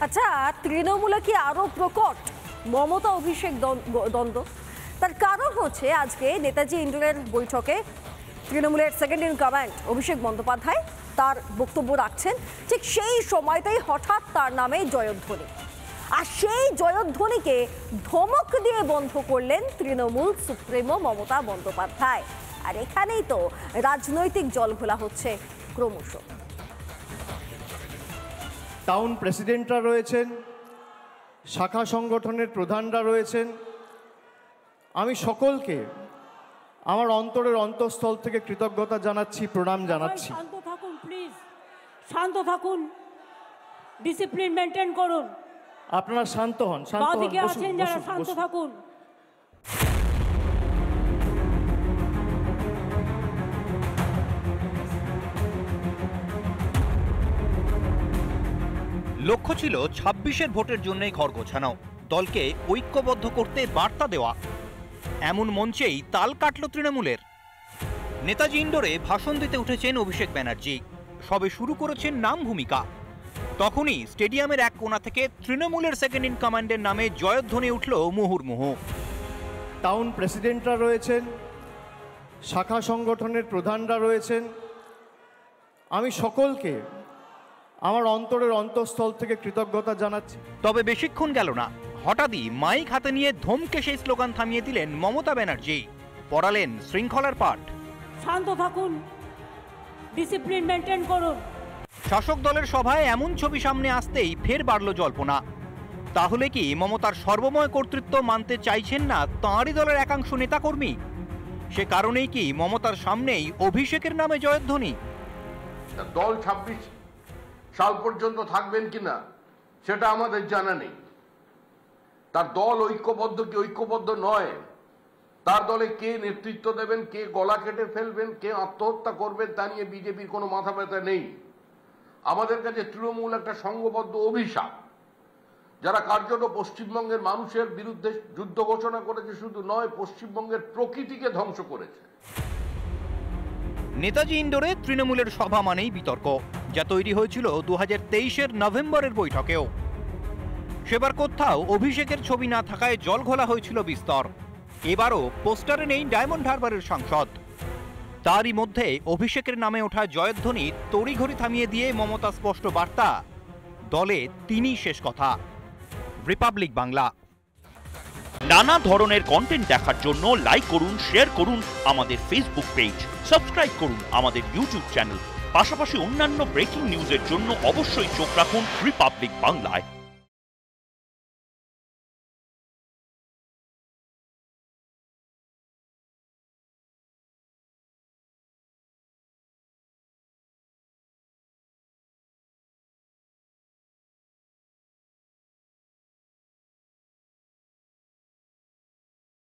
আচ্ছা, তৃণমূলে কি আরো প্রকট মমতা অভিষেক দ্বন্দ্ব? তার কারণ হচ্ছে আজকে নেতাজি ইন্ডোরের বৈঠকে তৃণমূলের second in command Abhishek Bandyopadhyay তার বক্তব্য রাখছেন। ঠিক সেই সময়তেই হঠাৎ তার নামে জয়ধ্বনি, আর সেই জয়ধ্বনিকে ধমক দিয়ে বন্ধ করলেন তৃণমূল সুপ্রিমো মমতা বন্দ্যোপাধ্যায়। আর এখানেই তো রাজনৈতিক জলঘোলা হচ্ছে ক্রমশ। টাউন প্রেসিডেন্টরা রয়েছেন, শাখা সংগঠনের প্রধানরা রয়েছেন। আমি সকলকে আমার অন্তরের অন্তঃস্থল থেকে কৃতজ্ঞতা জানাচ্ছি, প্রণাম জানাচ্ছি। শান্ত থাকুন প্লিজ, শান্ত থাকুন, ডিসিপ্লিন মেনটেন করুন। আপনারা শান্ত হন, শান্ত হন, আছেন যারা, শান্ত থাকুন। লক্ষ্য ছিল ২৬-এর ভোটের জন্যই ঘর গোছানো, দলকে ঐক্যবদ্ধ করতে বার্তা দেওয়া। এমন মঞ্চেই তাল কাটল তৃণমূলের। নেতাজি ইন্ডোরে ভাষণ দিতে উঠেছেন অভিষেক ব্যানার্জি, সবে শুরু করেছেন নাম ভূমিকা। তখনই স্টেডিয়ামের এক কোণা থেকে তৃণমূলের সেকেন্ড ইন কমান্ডের নামে জয়ধ্বনি উঠল মুহুর্মুহু। টাউন প্রেসিডেন্টরা রয়েছেন, শাখা সংগঠনের প্রধানরা রয়েছেন। আমি সকলকে আমার অন্তরের অন্তঃস্থল থেকে কৃতজ্ঞতা জানাচ্ছি। তবে বেশিক্ষণ গেল না, হঠাৎই মাইক হাতে নিয়ে ধমকে সেই স্লোগান থামিয়ে দিলেন মমতা ব্যানার্জি, পড়ালেন শৃঙ্খলার পাঠ। শান্ত থাকুন, ডিসিপ্লিন মেনটেন করুন। শাসক দলের সভায় এমন ছবি সামনে আসতেই ফের বাড়ল জল্পনা। তাহলে কি মমতার সর্বময় কর্তৃত্ব মানতে চাইছেন না তাঁরই দলের একাংশ নেতাকর্মী? সে কারণেই কি মমতার সামনেই অভিষেকের নামে জয়ধ্বনি? দল ২৬ সাল পর্যন্ত থাকবেন কিনা সেটা আমাদের জানা নেই। তার দল ঐক্যবদ্ধ কি ঐক্যবদ্ধ নয়, তার দলে কে নেতৃত্ব দেবেন, কে গলা কেটে ফেলবেন, কে আত্মহত্যা করবেন, তা নিয়ে বিজেপির কোনো মাথা ব্যথা নেই। আমাদের কাছে তৃণমূল একটা সংঘবদ্ধ অভিশাপ, যারা কার্যত পশ্চিমবঙ্গের মানুষের বিরুদ্ধে যুদ্ধ ঘোষণা করেছে, শুধু নয় পশ্চিমবঙ্গের প্রকৃতিকে ধ্বংস করেছে। নেতাজি ইন্ডোরে তৃণমূলের সভা মানেই বিতর্ক, যা তৈরি হয়েছিল ২০২৩-এর নভেম্বরের বৈঠকেও। সেবার কোথাও অভিষেকের ছবি না থাকায় জল ঘোলা হয়েছিল বিস্তর। এবারও পোস্টারে নেই ডায়মন্ড হারবারের সাংসদ। তারই মধ্যে অভিষেকের নামে ওঠা জয়ধ্বনি তড়িঘড়ি থামিয়ে দিয়ে মমতা স্পষ্ট বার্তা, দলে তিনিই শেষ কথা। রিপাবলিক বাংলা। নানা ধরনের কন্টেন্ট দেখার জন্য লাইক করুন, শেয়ার করুন আমাদের ফেসবুক পেজ, সাবস্ক্রাইব করুন আমাদের ইউটিউব চ্যানেল। পাশাপাশি অন্যান্য ব্রেকিং নিউজের জন্য অবশ্যই চোখ রাখুন রিপাবলিক বাংলায়।